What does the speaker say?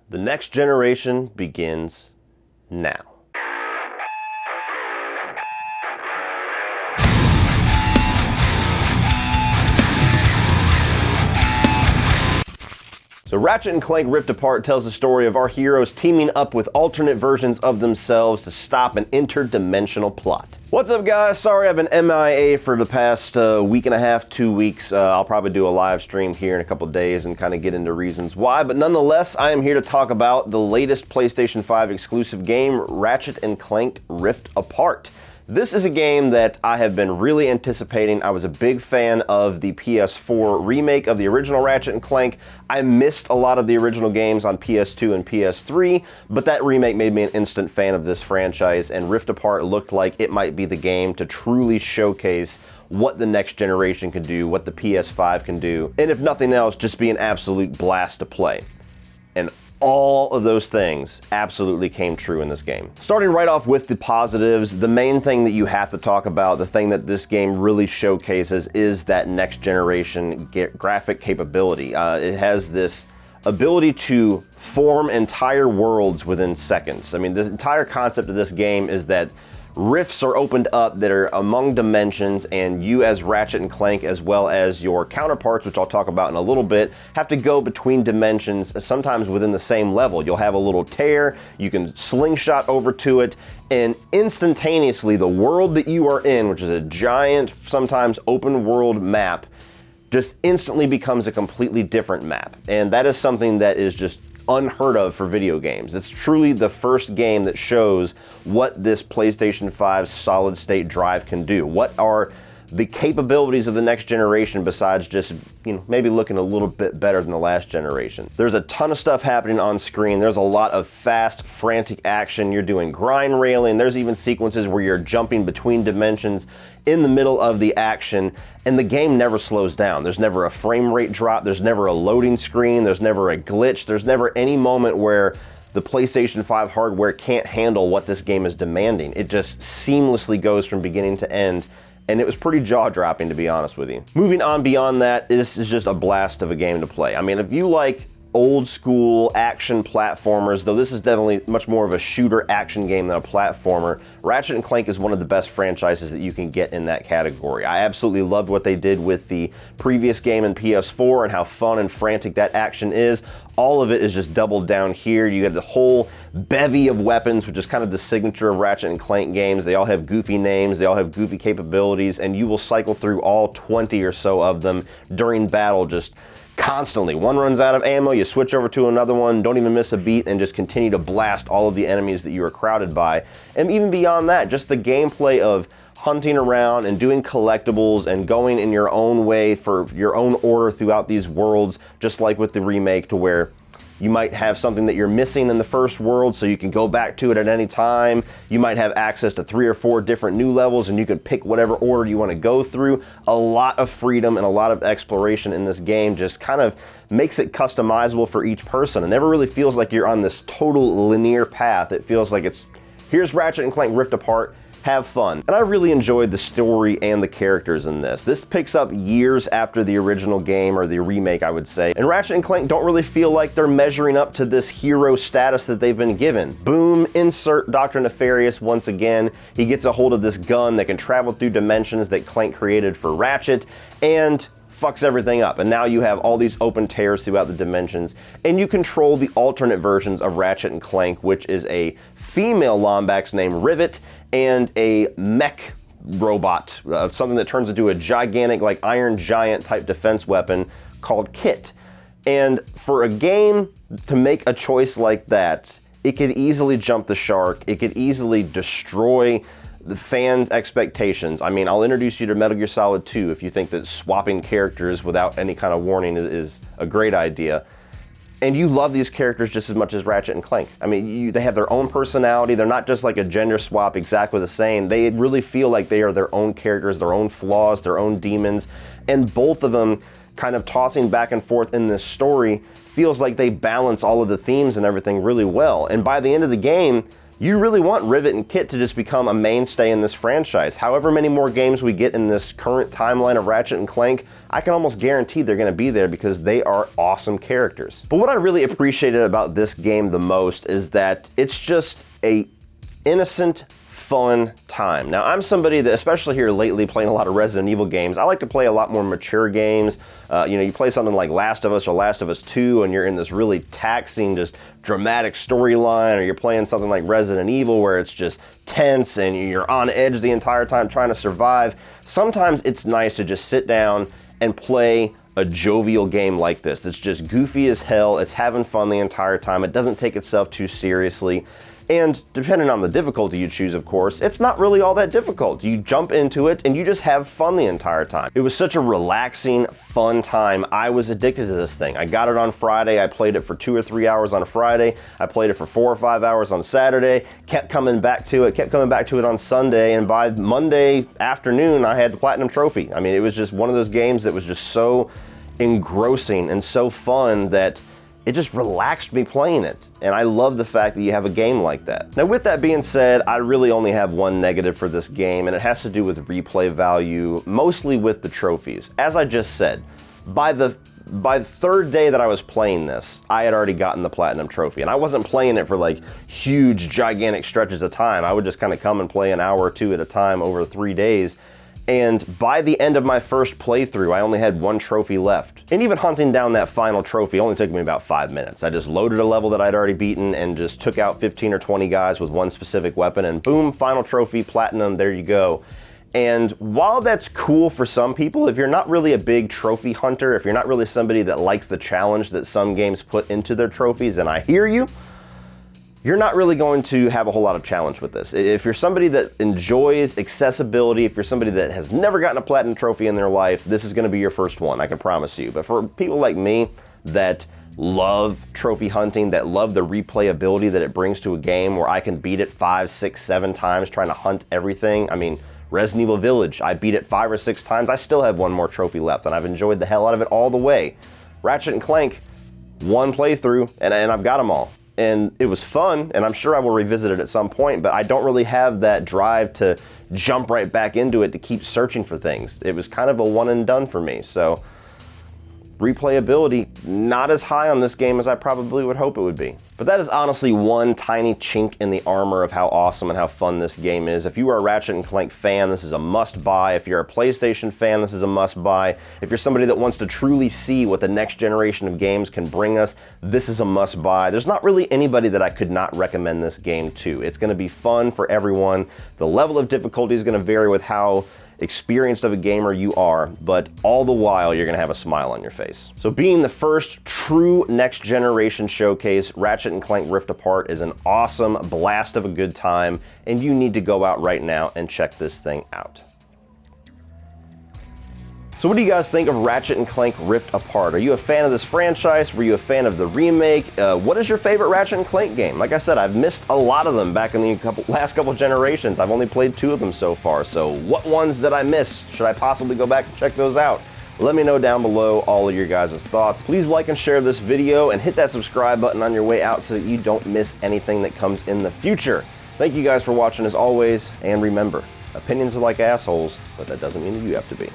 The next generation begins now. So Ratchet & Clank Rift Apart tells the story of our heroes teaming up with alternate versions of themselves to stop an interdimensional plot. What's up, guys? Sorry I've been MIA for the past week and a half, 2 weeks. I'll probably do a live stream here in a couple days and kind of get into reasons why, but nonetheless, I am here to talk about the latest PlayStation 5 exclusive game, Ratchet & Clank Rift Apart. This is a game that I have been really anticipating. I was a big fan of the PS4 remake of the original Ratchet & Clank. I missed a lot of the original games on PS2 and PS3, but that remake made me an instant fan of this franchise, and Rift Apart looked like it might be the game to truly showcase what the next generation can do, what the PS5 can do, and if nothing else, just be an absolute blast to play. And all of those things absolutely came true in this game. Starting right off with the positives, the main thing that you have to talk about, the thing that this game really showcases, is that next generation graphic capability. It has this ability to form entire worlds within seconds. I mean, the entire concept of this game is that rifts are opened up that are among dimensions, and you as Ratchet and Clank, as well as your counterparts, which I'll talk about in a little bit, have to go between dimensions, sometimes within the same level. You'll have a little tear, you can slingshot over to it, and instantaneously the world that you are in, which is a giant, sometimes open world map, just instantly becomes a completely different map. And that is something that is just unheard of for video games. It's truly the first game that shows what this PlayStation 5 solid state drive can do. What are the capabilities of the next generation besides just, maybe looking a little bit better than the last generation. There's a ton of stuff happening on screen. There's a lot of fast, frantic action. You're doing grind railing. There's even sequences where you're jumping between dimensions in the middle of the action, and the game never slows down. There's never a frame rate drop. There's never a loading screen. There's never a glitch. There's never any moment where the PlayStation 5 hardware can't handle what this game is demanding. It just seamlessly goes from beginning to end, and it was pretty jaw-dropping, to be honest with you. Moving on beyond that, this is just a blast of a game to play. I mean, if you like old school action platformers, though this is definitely much more of a shooter action game than a platformer, Ratchet & Clank is one of the best franchises that you can get in that category. I absolutely loved what they did with the previous game in PS4 and how fun and frantic that action is. All of it is just doubled down here. You get the whole bevy of weapons, which is kind of the signature of Ratchet & Clank games. They all have goofy names, they all have goofy capabilities, and you will cycle through all 20 or so of them during battle, just constantly. One runs out of ammo, you switch over to another one, don't even miss a beat, and just continue to blast all of the enemies that you are crowded by. And even beyond that, just the gameplay of hunting around and doing collectibles and going in your own way for your own order throughout these worlds, just like with the remake, to where you might have something that you're missing in the first world, so you can go back to it at any time. You might have access to 3 or 4 different new levels, and you can pick whatever order you want to go through. A lot of freedom and a lot of exploration in this game just kind of makes it customizable for each person. It never really feels like you're on this total linear path. It feels like here's Ratchet & Clank Rift Apart, have fun. And I really enjoyed the story and the characters in this. This picks up years after the original game, or the remake, I would say. And Ratchet & Clank don't really feel like they're measuring up to this hero status that they've been given. Boom, insert Dr. Nefarious once again. He gets a hold of this gun that can travel through dimensions that Clank created for Ratchet, and fucks everything up. And now you have all these open tears throughout the dimensions, and you control the alternate versions of Ratchet & Clank, which is a female Lombax named Rivet, and a mech robot, something that turns into a gigantic, like Iron Giant type defense weapon called Kit. And for a game to make a choice like that, it could easily jump the shark. It could easily destroy the fans' expectations. I mean, I'll introduce you to Metal Gear Solid 2 if you think that swapping characters without any kind of warning is a great idea. And you love these characters just as much as Ratchet and Clank. I mean, they have their own personality. They're not just like a gender swap exactly the same. They really feel like they are their own characters, their own flaws, their own demons. And both of them kind of tossing back and forth in this story feels like they balance all of the themes and everything really well. And by the end of the game, You really want Rivet and Kit to just become a mainstay in this franchise. However many more games we get in this current timeline of Ratchet and Clank, I can almost guarantee they're going to be there because they are awesome characters. But what I really appreciated about this game the most is that it's just a innocent, fun time. Now, I'm somebody that, especially here lately, playing a lot of Resident Evil games, I like to play a lot more mature games. You play something like Last of Us or Last of Us 2, and you're in this really taxing, just dramatic storyline, or you're playing something like Resident Evil where it's just tense and you're on edge the entire time trying to survive. Sometimes it's nice to just sit down and play a jovial game like this. It's just goofy as hell. It's having fun the entire time. It doesn't take itself too seriously. And depending on the difficulty you choose, of course, it's not really all that difficult. You jump into it and you just have fun the entire time. It was such a relaxing, fun time. I was addicted to this thing. I got it on Friday. I played it for 2 or 3 hours on a Friday. I played it for 4 or 5 hours on Saturday. Kept coming back to it on Sunday. And by Monday afternoon, I had the Platinum Trophy. I mean, it was just one of those games that was just so engrossing and so fun that it just relaxed me playing it, and I love the fact that you have a game like that. Now, with that being said, I really only have one negative for this game, and it has to do with replay value, mostly with the trophies. As I just said, by the third day that I was playing this, I had already gotten the Platinum Trophy, and I wasn't playing it for like huge, gigantic stretches of time. I would just kind of come and play an hour or two at a time over 3 days. And by the end of my first playthrough, I only had 1 trophy left. And even hunting down that final trophy only took me about 5 minutes. I just loaded a level that I'd already beaten and just took out 15 or 20 guys with one specific weapon, and boom, final trophy, platinum, there you go. And while that's cool for some people, if you're not really a big trophy hunter, if you're not really somebody that likes the challenge that some games put into their trophies, and I hear you, you're not really going to have a whole lot of challenge with this. If you're somebody that enjoys accessibility, if you're somebody that has never gotten a Platinum Trophy in their life, this is going to be your first one, I can promise you. But for people like me that love trophy hunting, that love the replayability that it brings to a game where I can beat it 5, 6, 7 times trying to hunt everything. I mean, Resident Evil Village, I beat it 5 or 6 times. I still have 1 more trophy left, and I've enjoyed the hell out of it all the way. Ratchet and Clank, 1 playthrough, and I've got them all. And it was fun, and I'm sure I will revisit it at some point, but I don't really have that drive to jump right back into it to keep searching for things. It was kind of a one and done for me, so replayability, not as high on this game as I probably would hope it would be. But that is honestly one tiny chink in the armor of how awesome and how fun this game is. If you are a Ratchet and Clank fan, this is a must-buy. If you're a PlayStation fan, this is a must-buy. If you're somebody that wants to truly see what the next generation of games can bring us, this is a must-buy. There's not really anybody that I could not recommend this game to. It's going to be fun for everyone. The level of difficulty is going to vary with how experienced of a gamer you are, but all the while you're gonna have a smile on your face. So being the first true next generation showcase, Ratchet and Clank Rift Apart is an awesome blast of a good time, and you need to go out right now and check this thing out. So what do you guys think of Ratchet and Clank Rift Apart? Are you a fan of this franchise? Were you a fan of the remake? What is your favorite Ratchet and Clank game? Like I said, I've missed a lot of them back in the last couple generations. I've only played 2 of them so far, so what ones did I miss? Should I possibly go back and check those out? Let me know down below all of your guys' thoughts. Please like and share this video and hit that subscribe button on your way out so that you don't miss anything that comes in the future. Thank you guys for watching as always, and remember, opinions are like assholes, but that doesn't mean that you have to be.